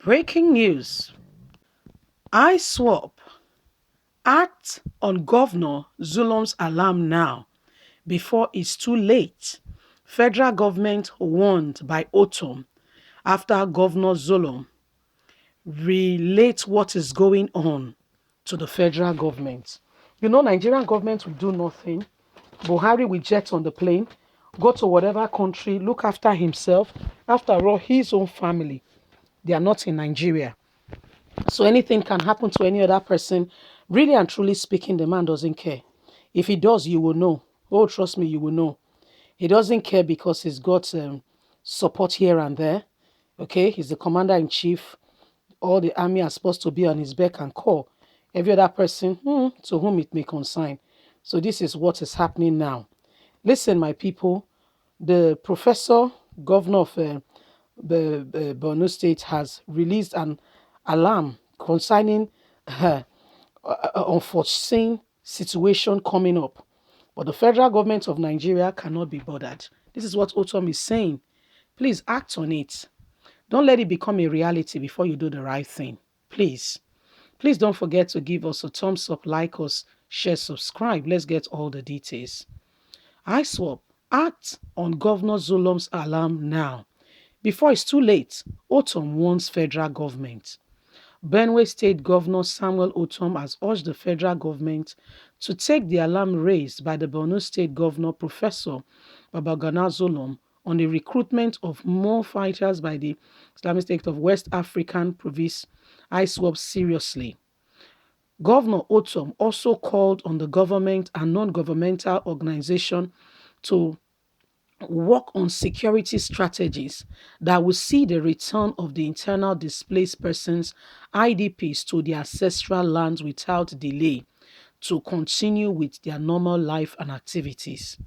Breaking news. ISWAP act on Governor Zulum's alarm now before it's too late. Federal government warned by Ortom after Governor Zulum relate what is going on to the federal government. You know, Nigerian government will do nothing. Buhari will jet on the plane, go to whatever country, look after himself. After all, his own family, they are not in Nigeria. So anything can happen to any other person. Really and truly speaking, the man doesn't care. If he does, you will know. Oh, trust me, you will know. He doesn't care because he's got support here and there. Okay, he's the commander in chief. All the army are supposed to be on his beck and call. Every other person to whom it may concern. So this is what is happening now. Listen, my people, the professor, governor of the Borno State, has released an alarm concerning unforeseen situation coming up. But the federal government of Nigeria cannot be bothered. This is what Ortom is saying. Please act on it. Don't let it become a reality before you do the right thing. Please. Please don't forget to give us a thumbs up, like us, share, subscribe. Let's get all the details. ISWAP, act on Governor Zulum's alarm now. Before it's too late, Ortom warns federal government. Benue State Governor Samuel Ortom has urged the federal government to take the alarm raised by the Borno State Governor Professor Babagana Zulum on the recruitment of more fighters by the Islamic State of West African Province ISWAP seriously. Governor Ortom also called on the government and non-governmental organizations to work on security strategies that will see the return of the internal displaced persons, IDPs, to their ancestral lands without delay to continue with their normal life and activities.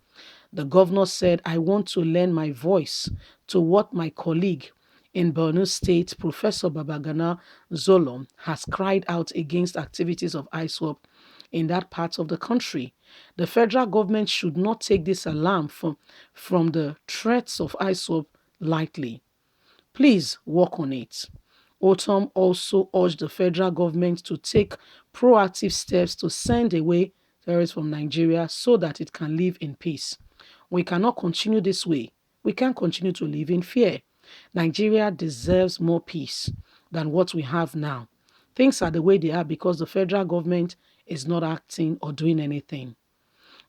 The governor said, I want to lend my voice to what my colleague in Borno State, Professor Babagana Zulum, has cried out against activities of ISWAP in that part of the country. The federal government should not take this alarm from the threats of ISWAP lightly. Please work on it. Ortom also urged the federal government to take proactive steps to send away terrorists from Nigeria so that it can live in peace. We cannot continue this way. We can't continue to live in fear. Nigeria deserves more peace than what we have now. Things are the way they are because the federal government is not acting or doing anything.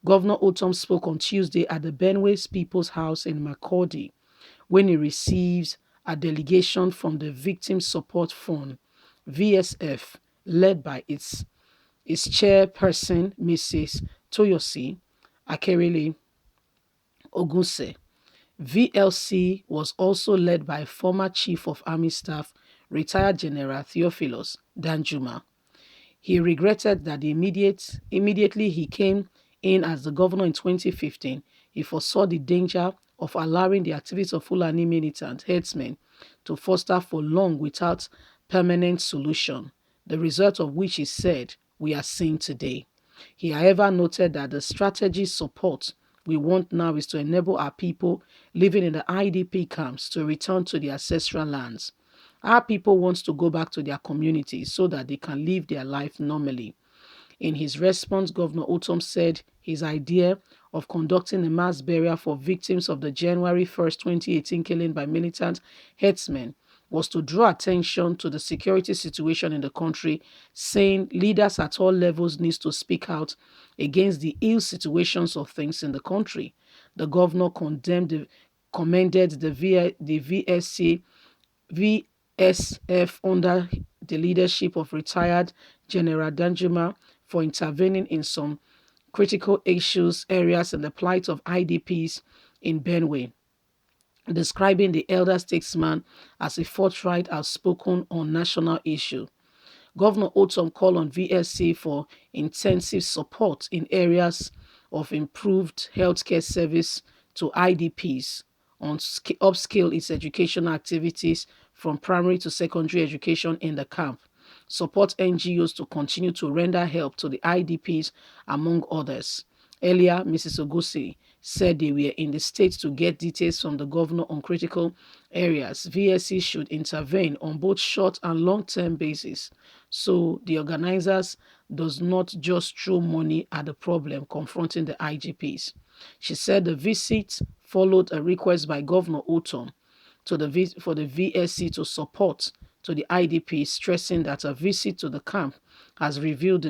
Governor Ortom spoke on Tuesday at the Benue People's House in Makurdi when he receives a delegation from the Victim Support Fund, VSF, led by its chairperson, Mrs. Toyosi Akerele Ogunse. VLC was also led by former Chief of Army Staff, retired General Theophilus Danjuma. He regretted that immediately he came in as the governor in 2015, he foresaw the danger of allowing the activities of Fulani militant headsmen to foster for long without permanent solution, the result of which he said we are seeing today. He, however, noted that the strategy support we want now is to enable our people living in the IDP camps to return to their ancestral lands. Our people want to go back to their communities so that they can live their life normally. In his response, Governor Ortom said his idea of conducting a mass burial for victims of the January 1st, 2018 killing by militant headsmen was to draw attention to the security situation in the country, saying leaders at all levels need to speak out against the ill situations of things in the country. The governor commended the VSF under the leadership of retired General Danjuma for intervening in some critical areas in the plight of IDPs in Benue, describing the elder statesman as a forthright outspoken on national issue. Governor Ortom called on VSC for intensive support in areas of improved healthcare service to IDPs, on upscale its educational activities from primary to secondary education in the camp, support NGOs to continue to render help to the IDPs, among others. Earlier, Mrs. Ogusi said they were in the state to get details from the governor on critical areas, VSC should intervene on both short and long-term basis. So the organizers does not just throw money at the problem confronting the IGPs. She said the visit followed a request by Governor Ortom for the VSC to support to the IDP, stressing that a visit to the camp has revealed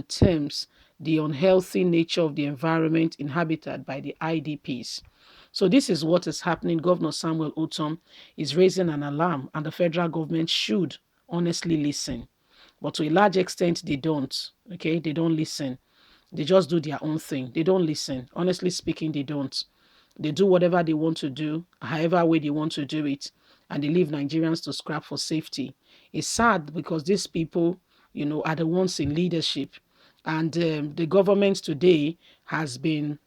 the unhealthy nature of the environment inhabited by the IDPs. So this is what is happening. Governor Samuel Ortom is raising an alarm, and the federal government should honestly listen. But to a large extent, they don't. Okay, they don't listen. They just do their own thing. They don't listen. Honestly speaking, they don't. They do whatever they want to do, however way they want to do it, and they leave Nigerians to scrap for safety. It's sad because these people, are the ones in leadership. And the government today has been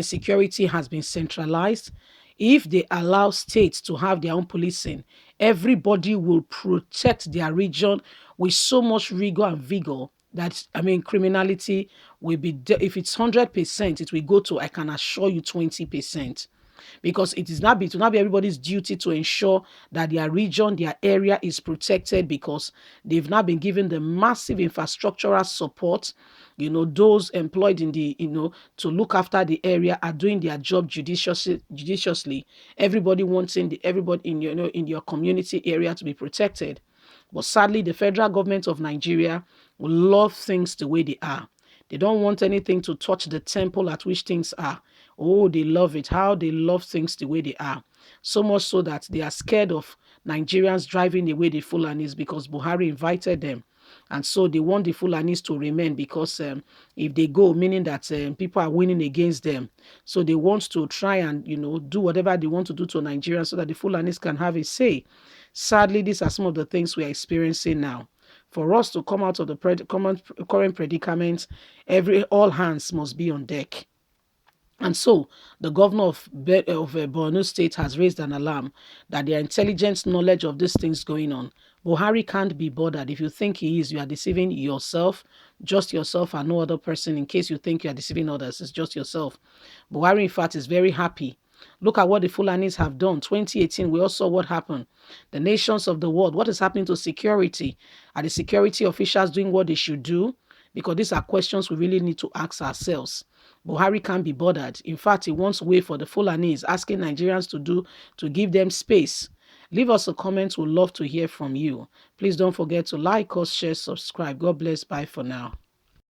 security has been centralized. If they allow states to have their own policing, everybody will protect their region with so much rigor and vigor that, criminality will be, if it's 100%, it will go to, I can assure you, 20%. Because it will not be everybody's duty to ensure that their region, their area is protected, because they've not been given the massive infrastructural support. Those employed in the, to look after the area are doing their job judiciously. Everybody wanting everybody in your community area to be protected. But sadly, the federal government of Nigeria will love things the way they are. They don't want anything to touch the temple at which things are. Oh, they love it. How they love things the way they are. So much so that they are scared of Nigerians driving away the Fulanis, because Buhari invited them. And so they want the Fulanis to remain, because if they go, meaning that people are winning against them. So they want to try and, do whatever they want to do to Nigerians so that the Fulanis can have a say. Sadly, these are some of the things we are experiencing now. For us to come out of the current predicament, all hands must be on deck. And so the governor of Borno State has raised an alarm that there are intelligent knowledge of these things going on. Buhari can't be bothered. If you think he is, you are deceiving yourself, just yourself and no other person. In case you think you are deceiving others, it's just yourself. Buhari, in fact, is very happy. Look at what the Fulanis have done. 2018, we all saw what happened. The nations of the world, what is happening to security? Are the security officials doing what they should do? Because these are questions we really need to ask ourselves. Buhari can't be bothered. In fact, he wants way for the Fulanis, asking Nigerians to give them space. Leave us a comment. We'd love to hear from you. Please don't forget to like us, share, subscribe. God bless. Bye for now.